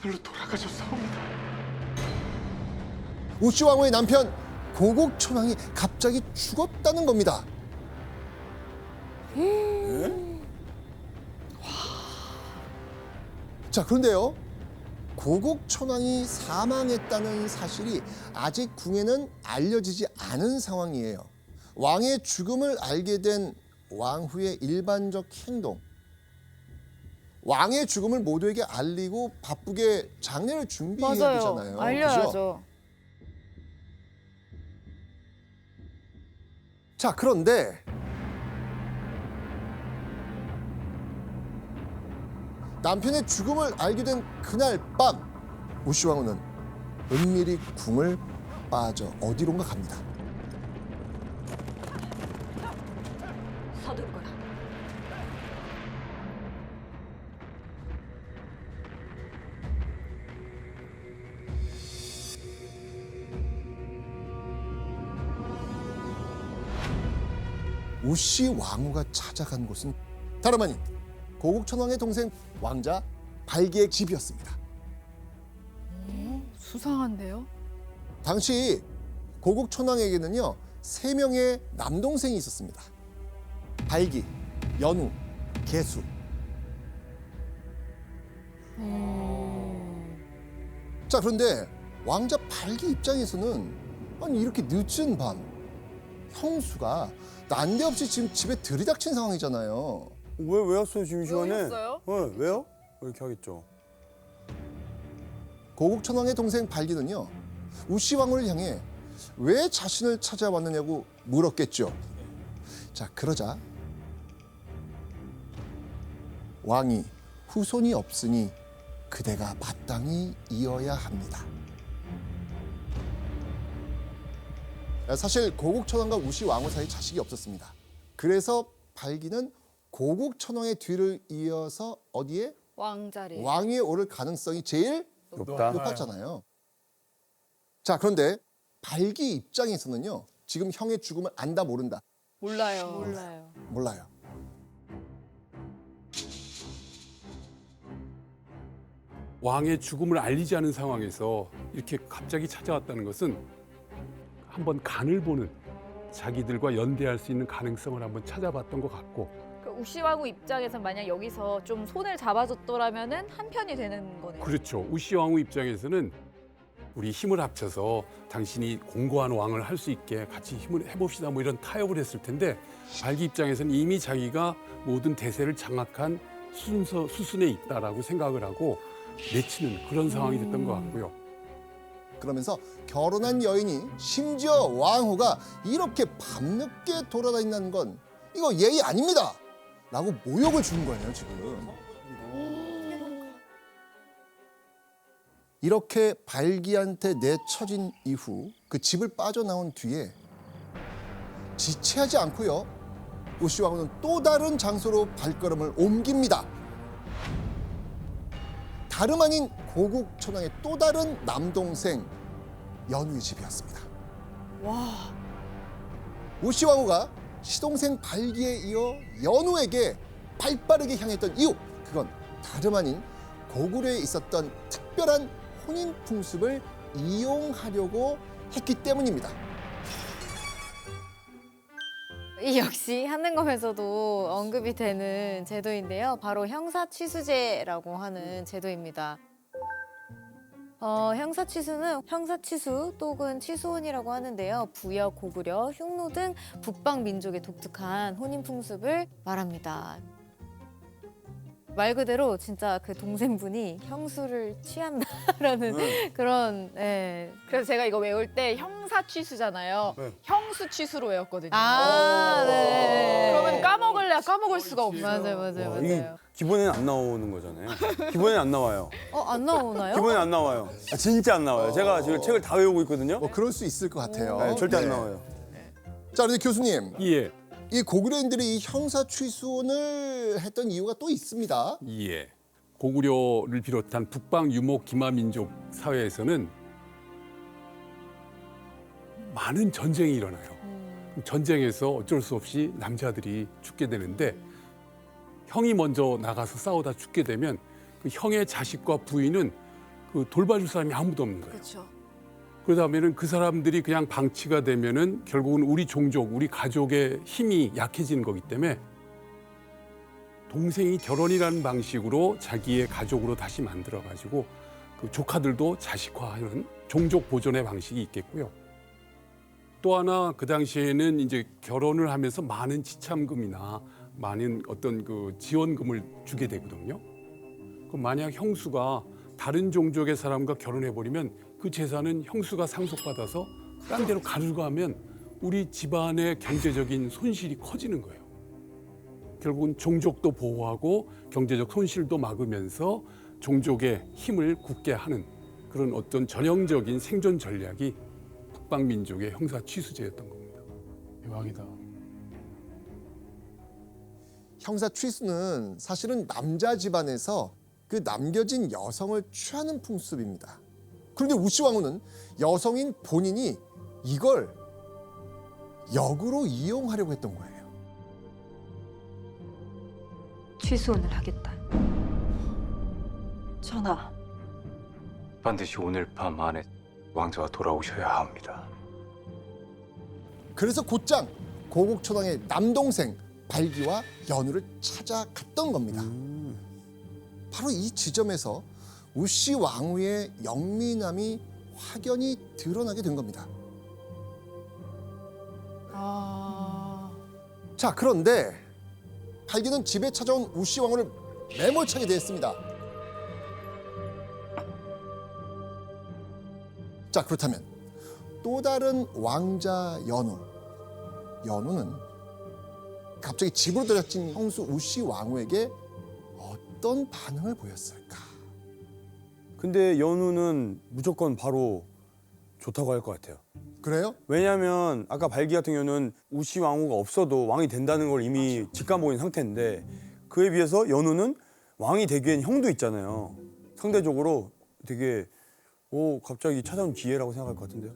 하늘로 돌아가셨사옵니다. 우씨 왕후의 남편 고국 천왕이 갑자기 죽었다는 겁니다. 자, 그런데요. 고국 천왕이 사망했다는 사실이 아직 궁에는 알려지지 않은 상황이에요. 왕의 죽음을 알게 된 왕후의 일반적 행동. 왕의 죽음을 모두에게 알리고 바쁘게 장례를 준비해야 맞아요. 되잖아요. 알려야죠. 그죠? 자, 그런데 남편의 죽음을 알게 된 그날 밤 우씨 왕후는 은밀히 궁을 빠져 어디론가 갑니다. 서둘 거야. 우씨 왕후가 찾아간 곳은 다름 아닌 고국 천왕의 동생 왕자 발기의 집이었습니다. 수상한데요? 당시 고국 천왕에게는요 3명의 남동생이 있었습니다. 발기, 연우, 계수. 자, 그런데 왕자 발기 입장에서는 아니 이렇게 늦은 밤 형수가 난데없이 지금 집에 들이닥친 상황이잖아요. 왜 왔어요 지금 이 시간에? 왜 오셨어요? 왜요? 이렇게 하겠죠. 고국 천왕의 동생 발기는요 우씨 왕후를 향해 왜 자신을 찾아왔느냐고 물었겠죠. 자, 그러자 왕이 후손이 없으니 그대가 마땅히 이어야 합니다. 사실 고국 천왕과 우씨 왕후 사이 자식이 없었습니다. 그래서 발기는 고국 천왕의 뒤를 이어서 어디에? 왕자리. 왕위에 오를 가능성이 제일 높다. 높았잖아요. 자, 그런데 발기 입장에서는요. 지금 형의 죽음을 안다 모른다. 몰라요. 몰라요. 왕의 죽음을 알리지 않은 상황에서 이렇게 갑자기 찾아왔다는 것은 한번 간을 보는 자기들과 연대할 수 있는 가능성을 한번 찾아봤던 것 같고 그 우씨 왕후 입장에서 만약 여기서 좀 손을 잡아줬더라면은 한 편이 되는 거네요. 그렇죠. 우씨 왕후 입장에서는 우리 힘을 합쳐서 당신이 공고한 왕을 할 수 있게 같이 힘을 해봅시다 뭐 이런 타협을 했을 텐데 발기 입장에서는 이미 자기가 모든 대세를 장악한 수순에 있다라고 생각을 하고 내치는 그런 상황이 됐던 것 같고요. 그러면서 결혼한 여인이 심지어 왕후가 이렇게 밤늦게 돌아다닌다는 건 이거 예의 아닙니다. 라고 모욕을 주는 거예요, 지금. 이렇게 발기한테 내쳐진 이후 그 집을 빠져나온 뒤에 지체하지 않고요. 우씨 왕후는 또 다른 장소로 발걸음을 옮깁니다. 다름 아닌 고국 천왕의 또 다른 남동생 연우의 집이었습니다. 와. 우씨 왕후가 시동생 발기에 이어 연우에게 발빠르게 향했던 이유, 그건 다름 아닌 고구려에 있었던 특별한 혼인 풍습을 이용하려고 했기 때문입니다. 이 역시 한능검에서도 언급이 되는 제도인데요. 바로 형사취수제라고 하는 제도입니다. 형사취수는 형사취수 또는 취수혼이라고 하는데요. 부여, 고구려, 흉노 등 북방 민족의 독특한 혼인 풍습을 말합니다. 말 그대로 진짜 그 동생분이 형수를 취한다라는 그런 그래서 제가 이거 외울 때 형사 취수잖아요. 네. 형수 취수로 외웠거든요. 네. 그러면 까먹을래 까먹을 수가 없어요. 맞아요. 이게 기본에는 안 나오는 거잖아요. 기본에는 안 나와요. 안 나오나요? 기본에는 안 나와요. 진짜 안 나와요. 제가 지금 책을 다 외우고 있거든요. 뭐 그럴 수 있을 것 같아요. 네, 절대 네. 안 나와요. 자, 그런데 교수님, 예, 이 고구려인들이 이 형사 취수혼을 했던 이유가 또 있습니다. 예. 고구려를 비롯한 북방 유목 기마 민족 사회에서는 많은 전쟁이 일어나요. 전쟁에서 어쩔 수 없이 남자들이 죽게 되는데 형이 먼저 나가서 싸우다 죽게 되면 그 형의 자식과 부인은 그 돌봐줄 사람이 아무도 없는 거예요. 그렇죠. 그러다 보면은 그 사람들이 그냥 방치가 되면은 결국은 우리 종족, 우리 가족의 힘이 약해지는 거기 때문에 동생이 결혼이라는 방식으로 자기의 가족으로 다시 만들어가지고 그 조카들도 자식화하는 종족 보존의 방식이 있겠고요. 또 하나 그 당시에는 이제 결혼을 하면서 많은 지참금이나 많은 어떤 그 지원금을 주게 되거든요. 그럼 만약 형수가 다른 종족의 사람과 결혼해 버리면 그 재산은 형수가 상속받아서 딴 데로 가져가면 우리 집안의 경제적인 손실이 커지는 거예요. 결국은 종족도 보호하고 경제적 손실도 막으면서 종족의 힘을 굳게 하는 그런 어떤 전형적인 생존 전략이 북방민족의 형사 취수제였던 겁니다. 대박이다. 형사 취수는 사실은 남자 집안에서 그 남겨진 여성을 취하는 풍습입니다. 그런데 우시왕후는 여성인 본인이 이걸 역으로 이용하려고 했던 거예요. 취소혼을 하겠다. 전하, 반드시 오늘 밤 안에 왕자가 돌아오셔야 합니다. 그래서 곧장 고국초당의 남동생 발기와 연우를 찾아갔던 겁니다. 바로 이 지점에서 우씨 왕후의 영민함이 확연히 드러나게 된 겁니다. 자, 그런데 발기는 집에 찾아온 우씨 왕후를 매몰차게 대했습니다. 자, 그렇다면 또 다른 왕자 연우는 갑자기 집으로 들여친 형수 우씨 왕후에게 어떤 반응을 보였을까? 근데 연우는 무조건 바로 좋다고 할 것 같아요. 그래요? 왜냐하면 아까 발기 같은 경우는 우씨 왕후가 없어도 왕이 된다는 걸 이미 직감보인 상태인데 그에 비해서 연우는 왕이 되기엔 형도 있잖아요. 상대적으로 되게 갑자기 찾아온 기회라고 생각할 것 같은데요.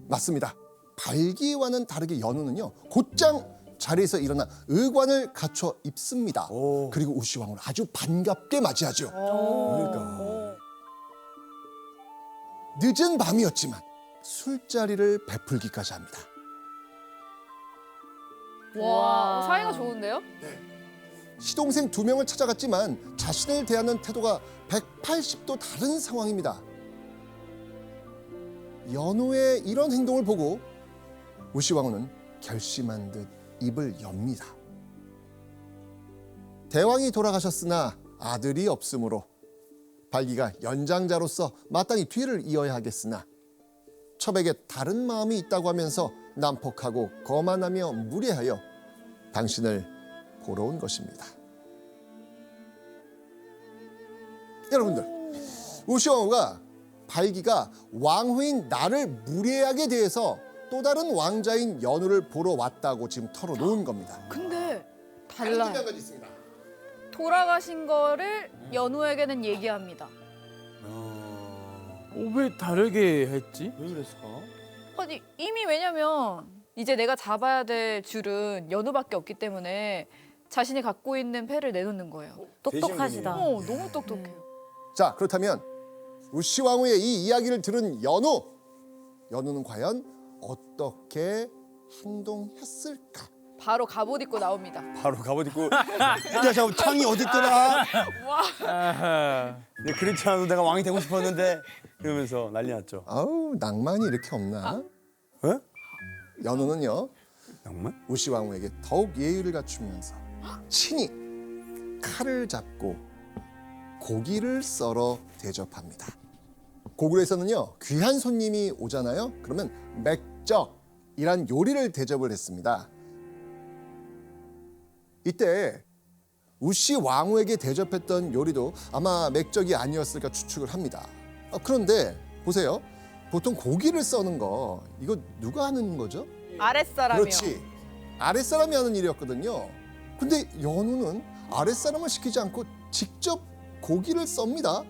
맞습니다. 발기와는 다르게 연우는요, 곧장 자리에서 일어나 의관을 갖춰 입습니다. 오. 그리고 우씨 왕후를 아주 반갑게 맞이하죠. 그러니까. 늦은 밤이었지만 술자리를 베풀기까지 합니다. 와, 사이가 좋은데요? 시동생 2명을 찾아갔지만 자신을 대하는 태도가 180도 다른 상황입니다. 연우의 이런 행동을 보고 우씨 왕후는 결심한 듯 입을 엽니다. 대왕이 돌아가셨으나 아들이 없으므로 발기가 연장자로서 마땅히 뒤를 이어야 하겠으나 첩에게 다른 마음이 있다고 하면서 난폭하고 거만하며 무례하여 당신을 보러 온 것입니다. 여러분들, 우씨 왕후가 발기가 왕후인 나를 무례하게 대해서 또 다른 왕자인 연우를 보러 왔다고 지금 털어놓은 겁니다. 근데 다른 달라요. 증거가 있습니다. 돌아가신 거를 연우에게는 얘기합니다. 왜 다르게 했지? 왜 그랬을까? 아니, 이미 왜냐면 이제 내가 잡아야 될 줄은 연우밖에 없기 때문에 자신이 갖고 있는 패를 내놓는 거예요. 똑똑하시다. 너무 똑똑해요. 자, 그렇다면 우씨 왕후의 이 이야기를 들은 연우는 과연 어떻게 행동했을까? 바로 갑옷 입고 나옵니다. 바로 갑옷 입고 야 잠깐 창이 어딨더라? 아하. 네, 그렇지 않아도 내가 왕이 되고 싶었는데 이러면서 난리 났죠. 아우, 낭만이 이렇게 없나? 에? 연우는요, 정말? 우씨 왕후에게 더욱 예의를 갖추면서 친히 칼을 잡고 고기를 썰어 대접합니다. 고구려에서는요, 귀한 손님이 오잖아요. 그러면 맥적이란 요리를 대접을 했습니다. 이때 우씨 왕후에게 대접했던 요리도 아마 맥적이 아니었을까 추측을 합니다. 그런데 보세요. 보통 고기를 써는 거 이거 누가 하는 거죠? 아랫사람이요. 그렇지. 아랫사람이 하는 일이었거든요. 근데 연우는 아랫사람을 시키지 않고 직접 고기를 썹니다.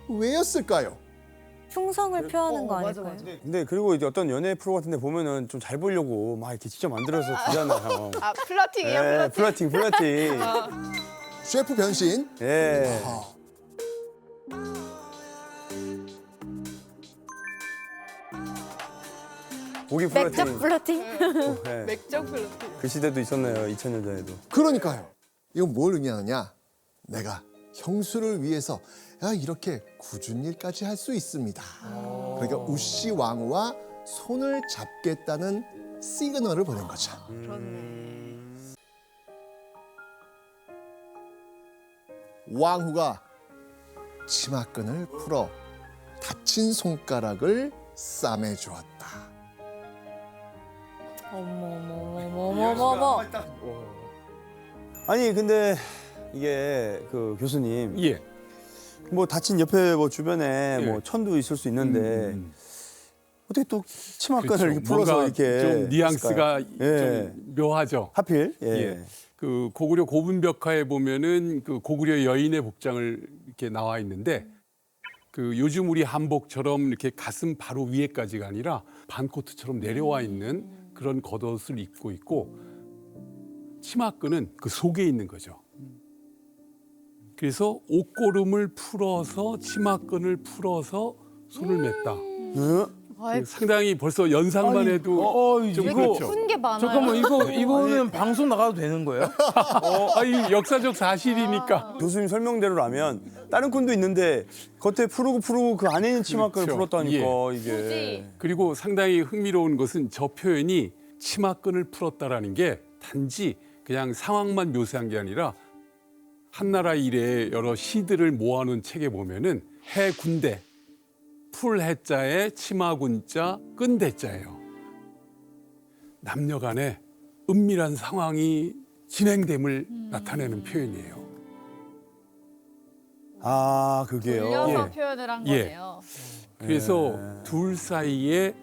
왜였을까요? 충성을 표하는 거 맞아, 아닐까요? 근데 그리고 이제 어떤 연애 프로 같은데 보면은 좀 잘 보려고 막 이렇게 직접 만들어서 주잖아요. 아, 플러팅이야, 예, 플러팅. 셰프 변신. 예. 아, 고기 플러팅. 맥적 플러팅? 네. 맥적 플러팅. 그 시대도 있었네요. 2000년대에도. 그러니까요. 이건 뭘 의미하느냐? 내가 형수를 위해서 이렇게 굳은 일까지 할 수 있습니다. 그러니까 우씨 왕후와 손을 잡겠다는 시그널을 보낸 거죠. 왕후가 치마끈을 풀어 다친 손가락을 싸매 주었다. 어머머머머머머. 아니 근데 이게 그 교수님 예. 뭐 다친 옆에 뭐 주변에 예. 뭐 천도 있을 수 있는데 음. 어떻게 또 치마끈을 그렇죠. 이렇게 풀어서 뭔가 이렇게 좀 뉘앙스가 했을까요? 예. 좀 묘하죠. 하필 예. 그 고구려 고분벽화에 보면은 그 고구려 여인의 복장을 이렇게 나와 있는데 그 요즘 우리 한복처럼 이렇게 가슴 바로 위에까지가 아니라 반코트처럼 내려와 있는 그런 겉옷을 입고 있고 치마끈은 그 속에 있는 거죠. 그래서 옷고름을 풀어서 치마끈을 풀어서 손을 맸다. 아이, 상당히 벌써 연상만 해도 좀 이거 그렇죠. 푼 게 많아요. 잠깐만 이거는 방송 나가도 되는 거예요? 이 역사적 사실이니까. 교수님 설명대로라면 다른 끈도 있는데 겉에 풀고 그 안에 있는 치마끈을 그렇죠. 풀었다니까 굳이. 이게. 그리고 상당히 흥미로운 것은 저 표현이 치마끈을 풀었다라는 게 단지 그냥 상황만 묘사한 게 아니라 한나라 이래의 여러 시들을 모아놓은 책에 보면은 해군대 풀 해자에 치마군자 끈대자예요. 남녀 간에 은밀한 상황이 진행됨을 나타내는 표현이에요. 아 그게요. 돌려서 예. 표현을 한 예. 거네요. 그래서 둘 사이의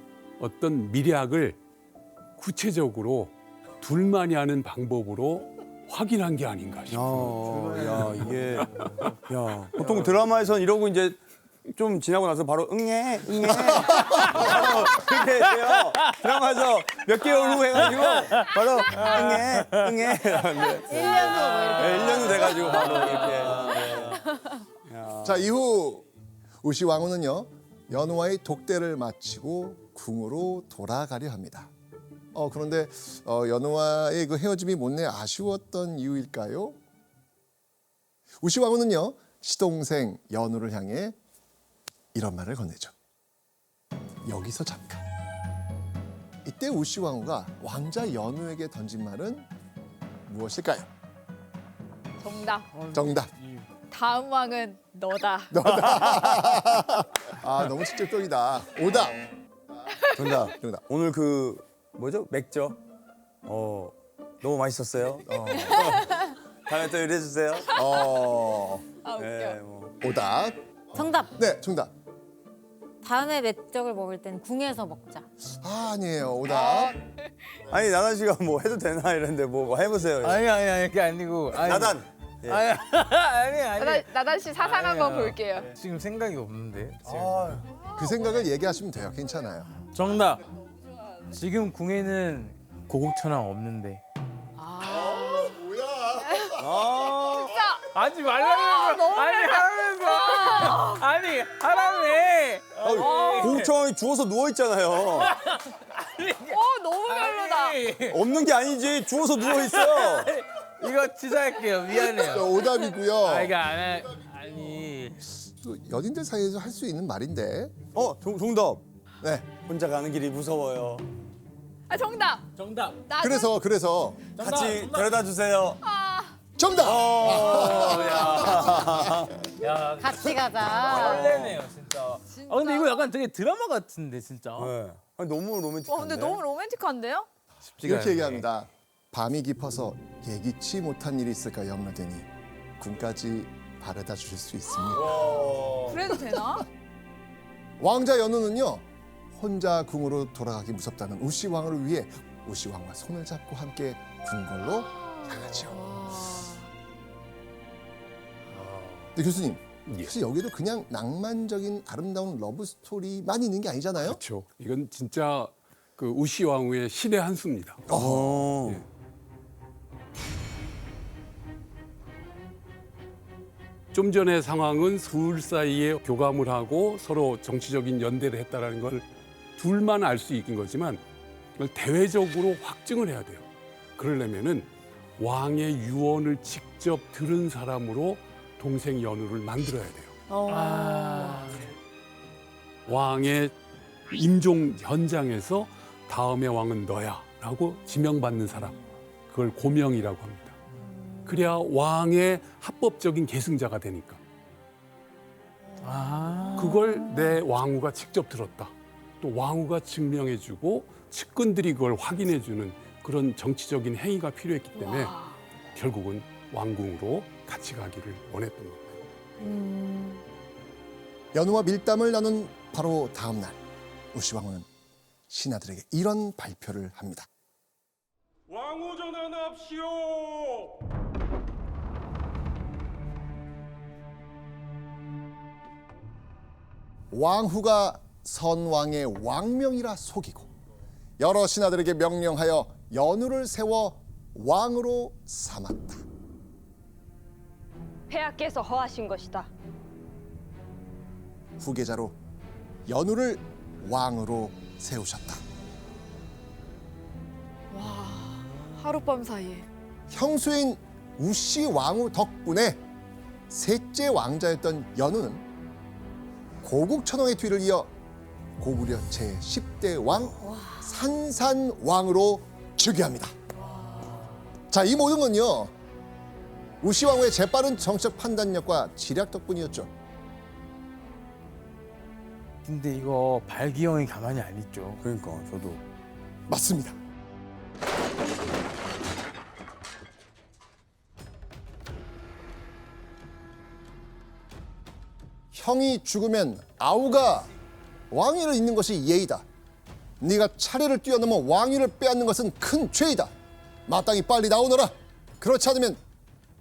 어떤 미략을 구체적으로 둘만이 아는 방법으로 확인한 게 아닌가 싶어요. 야 이게 야 보통 드라마에선 이러고 이제 좀 지나고 나서 바로 응애 바로 그렇게 돼요. 드라마에서 몇 개월 후 해가지고 바로 응애 1년 후 뭐 이렇게. 1년 후 돼가지고 바로 이렇게. 자, 이후 우시 왕후는요 연호와의 독대를 마치고 궁으로 돌아가려 합니다. 그런데 연호와의 그 헤어짐이 못내 아쉬웠던 이유일까요? 우시 왕후는요 시동생 연호를 향해 이런 말을 건네죠. 여기서 잠깐. 이때 우시 왕후가 왕자 연호에게 던진 말은 무엇일까요? 정답. 정답. 다음 왕은 너다. 아 너무 직접적이다. 오답. 정답. 정답. 오늘 그 뭐죠 맥죠? 너무 맛있었어요. 다음에 또 요리해 주세요. 아 웃겨. 네, 뭐. 오답. 정답. 네, 정답. 다음에 맥적을 먹을 땐 궁에서 먹자. 아니에요. 오답. 아니 나단 씨가 뭐 해도 되나 이랬는데 뭐 해보세요. 아니 그게 아니고 나단. 예. 아니 나단 씨 사상한 거 아니야. 볼게요. 지금 생각이 없는데 지금. 그 생각을 얘기하시면 돼요. 괜찮아요. 정답. 지금 궁에는 고국천왕 없는데. 하지 말라면서. 아니 하라며. 고국청이 주워서 누워 있잖아요. 너무 별로다. 없는 게 아니지 주워서 누워 있어. 이거 취소할게요. 미안해요. 오답이고요. 이거 아니. 또 연인들 사이에서 할 수 있는 말인데. 정답. 네. 혼자 가는 길이 무서워요. 아 정답. 정답. 그래서 같이 데려다 주세요. 정답. 야 같이 가자. 설레네요 진짜. 근데 이거 약간 되게 드라마 같은데 진짜. 네. 아니, 너무 로맨틱한데. 근데 너무 로맨틱한데요? 이렇게 얘기합니다. 밤이 깊어서 예기치 못한 일이 있을까 염려되니 궁까지 바래다 주실 수 있습니다. 그래도 되나? 왕자 연우는요 혼자 궁으로 돌아가기 무섭다는 우시 왕을 위해 우시 왕과 손을 잡고 함께 궁궐로 향하죠. 근데 교수님, 사실 여기도 그냥 낭만적인 아름다운 러브 스토리만 있는 게 아니잖아요. 그렇죠. 이건 진짜 그 우시 왕후의 신의 한 수입니다. 좀 전의 상황은 둘 사이에 교감을 하고 서로 정치적인 연대를 했다라는 걸 둘만 알 수 있는 거지만 그걸 대외적으로 확증을 해야 돼요. 그러려면은 왕의 유언을 직접 들은 사람으로 동생 연우를 만들어야 돼요. 왕의 임종 현장에서 다음의 왕은 너야라고 지명받는 사람, 그걸 고명이라고 합니다. 그래야 왕의 합법적인 계승자가 되니까. 그걸 내 왕후가 직접 들었다. 또 왕후가 증명해주고 측근들이 그걸 확인해주는 그런 정치적인 행위가 필요했기 때문에 결국은 왕궁으로 같이 가기를 원했던 겁니다. 연우와 밀담을 나눈 바로 다음 날 우시 왕후는 신하들에게 이런 발표를 합니다. 왕후 전환합시오. 왕후가 선왕의 왕명이라 속이고 여러 신하들에게 명령하여 연우를 세워 왕으로 삼았다. 폐하께서 허하신 것이다. 후계자로 연우를 왕으로 세우셨다. 하룻밤 사이에. 형수인 우시 왕후 덕분에 셋째 왕자였던 연우는 고국천왕의 뒤를 이어 고구려 제10대 왕 산산왕으로 즉위합니다. 자, 이 모든 건요 우시 왕후의 재빠른 정책 판단력과 지략 덕분이었죠. 근데 이거 발기형이 가만히 안 있죠. 그러니까 저도 맞습니다. 형이 죽으면 아우가 왕위를 잇는 것이 예의다. 네가 차례를 뛰어넘어 왕위를 빼앗는 것은 큰 죄이다. 마땅히 빨리 나오너라. 그렇지 않으면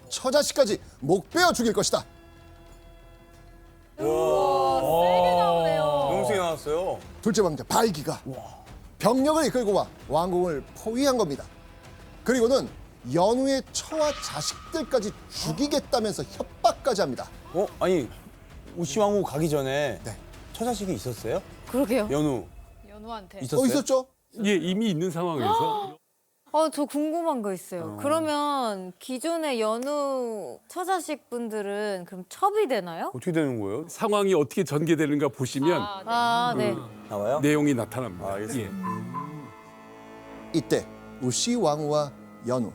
처자식까지 목 베어 죽일 것이다. 세게 나오네요. 너무 세게 나왔어요. 둘째 왕자 발기가 병력을 이끌고 와 왕궁을 포위한 겁니다. 그리고는 연우의 처와 자식들까지 죽이겠다면서 협박까지 합니다. 아니 우시 왕후 가기 전에 네. 처자식이 있었어요? 그러게요. 연우 연우한테. 있었어요? 있었죠? 예, 이미 있는 상황에서 저 궁금한 거 있어요. 그러면 기존의 연우 처자식분들은 그럼 첩이 되나요? 어떻게 되는 거예요? 상황이 어떻게 전개되는가 보시면 네. 나와요? 내용이 나타납니다. 알겠습니다. 예. 이때 우시 왕후와 연우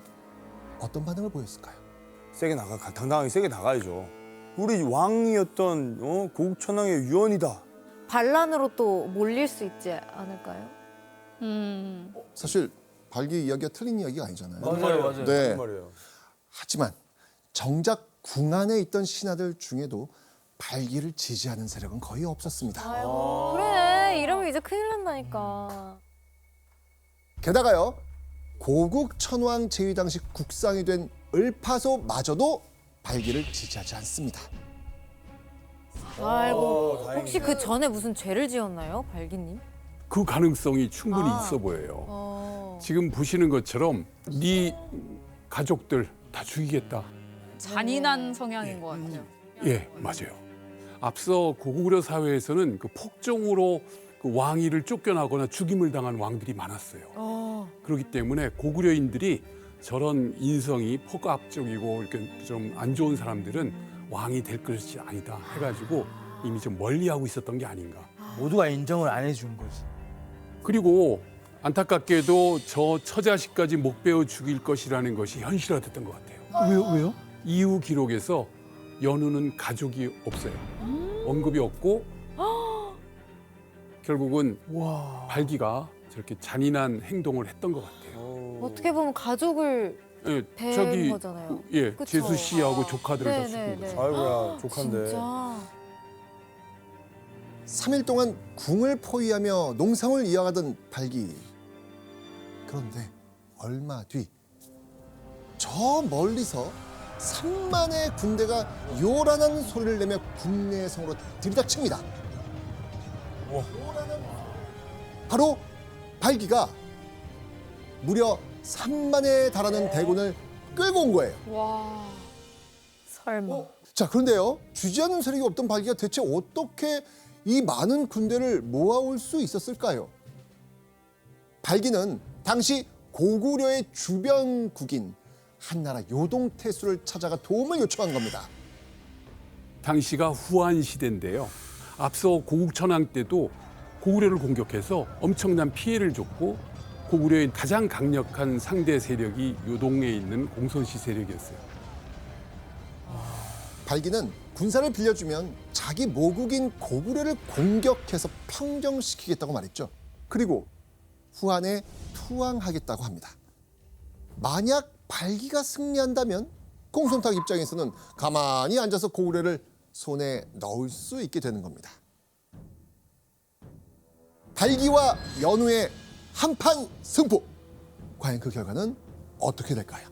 어떤 반응을 보였을까요? 세게 당당하게 세게 나가야죠. 우리 왕이었던 고국천왕의 유언이다. 반란으로 또 몰릴 수 있지 않을까요? 사실 발기 이야기가 틀린 이야기가 아니잖아요. 맞아요. 네. 무슨 말이에요? 하지만 정작 궁 안에 있던 신하들 중에도 발기를 지지하는 세력은 거의 없었습니다. 그래, 이러면 이제 큰일 난다니까. 게다가요, 고국 천왕 제위 당시 국상이 된 을파소마저도 발기를 지지하지 않습니다. 아이고, 혹시 그 전에 무슨 죄를 지었나요, 발기님? 그 가능성이 충분히 있어 보여요. 지금 보시는 것처럼 네 가족들 다 죽이겠다. 잔인한 성향인 것 같아요. 예, 맞아요. 앞서 고구려 사회에서는 그 폭정으로 그 왕위를 쫓겨나거나 죽임을 당한 왕들이 많았어요. 그렇기 때문에 고구려인들이 저런 인성이 폭압적이고 이렇게 좀 안 좋은 사람들은 왕이 될 것이 아니다 해가지고 이미 좀 멀리하고 있었던 게 아닌가. 모두가 인정을 안 해준 거지. 그리고 안타깝게도 저 처자식까지 목 베어 죽일 것이라는 것이 현실화됐던 것 같아요. 왜요? 이후 기록에서 연우는 가족이 없어요. 언급이 없고 결국은 발기가 저렇게 잔인한 행동을 했던 것 같아요. 어떻게 보면 가족을 예, 뵌 거잖아요. 예, 그쵸? 제수 씨하고 조카들을 다 네네네. 죽인 거죠. 아이고야 조카인데. 진짜. 3일 동안 궁을 포위하며 농상을 이어가던 발기. 그런데 얼마 뒤 저 멀리서 3만의 군대가 요란한 소리를 내며 국내성으로 들이닥칩니다. 바로 발기가 무려 3만에 달하는 대군을 끌고 온 거예요. 와. 설마. 자, 그런데요. 주지 않는 세력이 없던 발기가 대체 어떻게 이 많은 군대를 모아올 수 있었을까요? 발기는 당시 고구려의 주변국인 한나라 요동태수를 찾아가 도움을 요청한 겁니다. 당시가 후한 시대인데요. 앞서 고국천왕 때도 고구려를 공격해서 엄청난 피해를 줬고 고구려의 가장 강력한 상대 세력이 요동에 있는 공손시 세력이었어요. 발기는 군사를 빌려주면 자기 모국인 고구려를 공격해서 평정시키겠다고 말했죠. 그리고 후한에 투항하겠다고 합니다. 만약 발기가 승리한다면 공손탁 입장에서는 가만히 앉아서 고구려를 손에 넣을 수 있게 되는 겁니다. 발기와 연우의 한판 승부. 과연 그 결과는 어떻게 될까요?